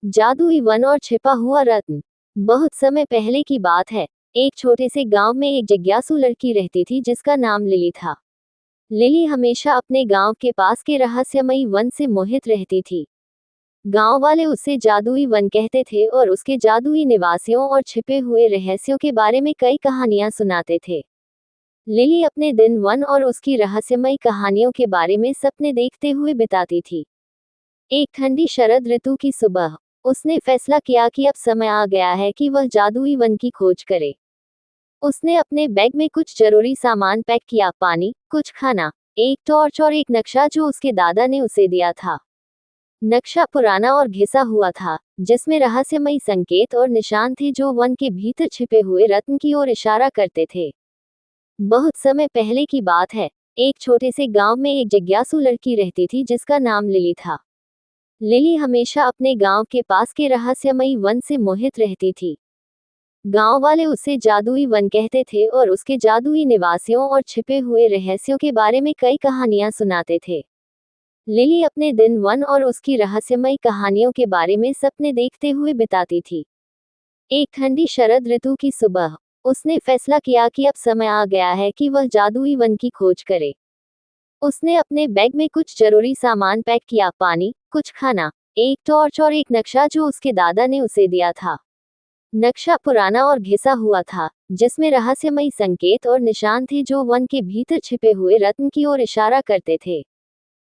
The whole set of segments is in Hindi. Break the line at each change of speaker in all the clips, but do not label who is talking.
जादुई वन और छिपा हुआ रत्न। बहुत समय पहले की बात है। एक छोटे से गांव में एक जिज्ञासु लड़की रहती थी जिसका नाम लिली था। लिली हमेशा अपने गांव के पास के रहस्यमयी वन से मोहित रहती थी। गांव वाले उसे जादुई वन कहते थे और उसके जादुई निवासियों और छिपे हुए रहस्यों के बारे में कई कहानियां सुनाते थे। लिली अपने दिन वन और उसकी रहस्यमयी कहानियों के बारे में सपने देखते हुए बिताती थी। एक ठंडी शरद ऋतु की सुबह उसने फैसला किया कि अब समय आ गया है कि वह जादुई वन की खोज करे। उसने अपने बैग में कुछ जरूरी सामान पैक किया, पानी, कुछ खाना, एक टॉर्च और एक नक्शा जो उसके दादा ने उसे दिया था। नक्शा पुराना और घिसा हुआ था, जिसमें रहस्यमयी संकेत और निशान थे जो वन के भीतर छिपे हुए रत्न की ओर इशारा करते थे। बहुत समय पहले की बात है। एक छोटे से गांव में एक जिज्ञासु लड़की रहती थी जिसका नाम लिली था। लिली हमेशा अपने गांव के पास के रहस्यमयी वन से मोहित रहती थी। गांव वाले उसे जादुई वन कहते थे और उसके जादुई निवासियों और छिपे हुए रहस्यों के बारे में कई कहानियां सुनाते थे। लिली अपने दिन वन और उसकी रहस्यमयी कहानियों के बारे में सपने देखते हुए बिताती थी। एक ठंडी शरद ऋतु की सुबह उसने फैसला किया कि अब समय आ गया है कि वह जादुई वन की खोज करे। उसने अपने बैग में कुछ जरूरी सामान पैक किया, पानी, कुछ खाना, एक टॉर्च और एक नक्शा जो उसके दादा ने उसे दिया था। नक्शा पुराना और घिसा हुआ था, जिसमें रहस्यमयी संकेत और निशान थे जो वन के भीतर छिपे हुए रत्न की ओर इशारा करते थे।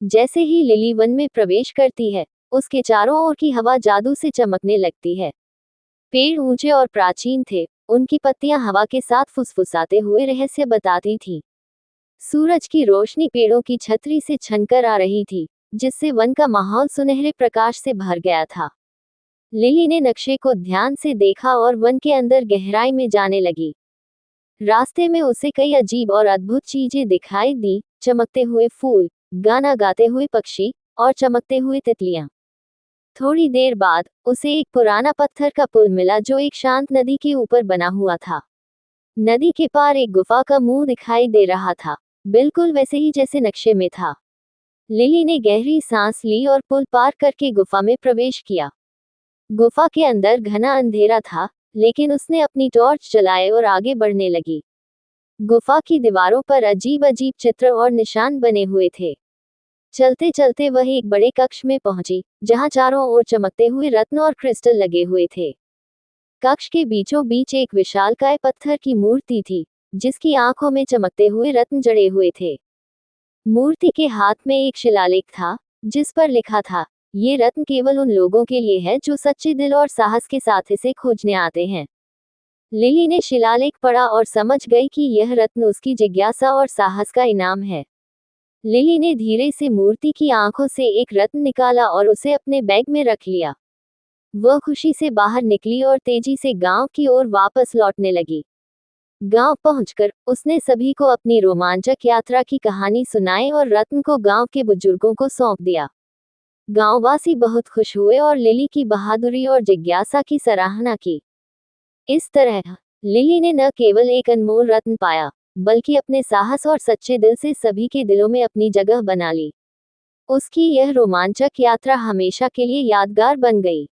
जैसे ही लिली वन में प्रवेश करती है, उसके चारों ओर की हवा जादू से चमकने लगती है। पेड़ ऊंचे और प्राचीन थे, उनकी पत्तियां हवा के साथ फुसफुसाते हुए रहस्य बताती थीं। सूरज की रोशनी पेड़ों की छतरी से छनकर आ रही थी, जिससे वन का माहौल सुनहरे प्रकाश से भर गया था। लिली ने नक्शे को ध्यान से देखा और वन के अंदर गहराई में जाने लगी। रास्ते में उसे कई अजीब और अद्भुत चीजें दिखाई दी, चमकते हुए फूल, गाना गाते हुए पक्षी और चमकते हुए तितलियां। थोड़ी देर बाद उसे एक पुराना पत्थर का पुल मिला जो एक शांत नदी के ऊपर बना हुआ था। नदी के पार एक गुफा का मुंह दिखाई दे रहा था, बिल्कुल वैसे ही जैसे नक्शे में था। लिली ने गहरी सांस ली और पुल पार करके गुफा में प्रवेश किया। गुफा के अंदर घना अंधेरा था, लेकिन उसने अपनी टॉर्च जलाए और आगे बढ़ने लगी। गुफा की दीवारों पर अजीब अजीब चित्र और निशान बने हुए थे। चलते चलते वह एक बड़े कक्ष में पहुंची, जहां चारों ओर चमकते हुए रत्न और क्रिस्टल लगे हुए थे। कक्ष के बीचों बीच एक विशालकाय पत्थर की मूर्ति थी, जिसकी आंखों में चमकते हुए रत्न जड़े हुए थे। मूर्ति के हाथ में एक शिलालेख था, जिस पर लिखा था, ये रत्न केवल उन लोगों के लिए है जो सच्चे दिल और साहस के साथ इसे खोजने आते हैं। लिली ने शिलालेख पढ़ा और समझ गई कि यह रत्न उसकी जिज्ञासा और साहस का इनाम है। लिली ने धीरे से मूर्ति की आंखों से एक रत्न निकाला और उसे अपने बैग में रख लिया। वह खुशी से बाहर निकली और तेजी से गांव की ओर वापस लौटने लगी। गांव पहुंचकर उसने सभी को अपनी रोमांचक यात्रा की कहानी सुनाई और रत्न को गांव के बुजुर्गों को सौंप दिया। गांववासी बहुत खुश हुए और लिली की बहादुरी और जिज्ञासा की सराहना की। इस तरह लिली ने न केवल एक अनमोल रत्न पाया, बल्कि अपने साहस और सच्चे दिल से सभी के दिलों में अपनी जगह बना ली। उसकी यह रोमांचक यात्रा हमेशा के लिए यादगार बन गई।